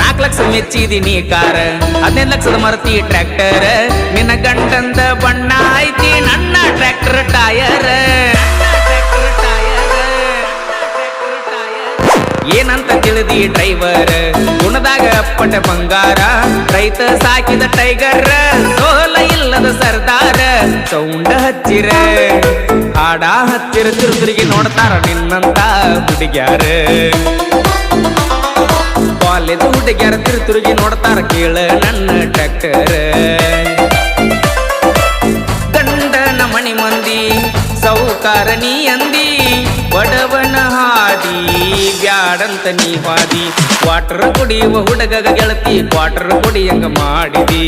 4 ಲಕ್ಷ ಮೆಚ್ಚಿದೀನಿ ಕಾರ 15 ಲಕ್ಷದ ಮರತಿ ಟ್ರ್ಯಾಕ್ಟರ್ ನಿನ್ನ ಗಂಡಂದ ಬಣ್ಣ ಐತಿ ನನ್ನ ಟ್ರ್ಯಾಕ್ಟರ್ ಟಯರ್ ಏನಂತ ತಿಳಿದಿ ಡ್ರೈವರ್ ಗುಣದಾಗ ಪಟ ಬಂಗಾರ ರೈತ ಸಾಕಿದ ಟೈಗರ್ ಸೋಲ ಇಲ್ಲದ ಸರ್ದಾರ ಸೌಂಡ ಹಚ್ಚಿರ ಹಾಡ ಹಚ್ಚಿರ ತಿರುಗಿ ನೋಡ್ತಾರ ನಿನ್ನಂತ ಹುಡುಗ್ಯಾರ ಕಾಲೇಜ್ ಹುಡುಗ್ಯಾರ ತಿರುಗಿ ನೋಡ್ತಾರ ಕೇಳ ನನ್ನ ಟ್ರ್ಯಾಕ್ಟರ್ ಗಂಡನ ಮಣಿ ಮಂದಿ ಸೌಕಾರ ನೀ ಅಂದಿ ಬಡವನ ಹಾದಿ ಬ್ಯಾಡಂತ ನೀ ಹಾದಿ ಕ್ವಾರ್ಟರ್ ಕುಡಿಯುವ ಹುಡುಗ ಗೆಳತಿ ಕ್ವಾರ್ಟರ್ ಕುಡಿಯಂಗ ಮಾಡಿದಿ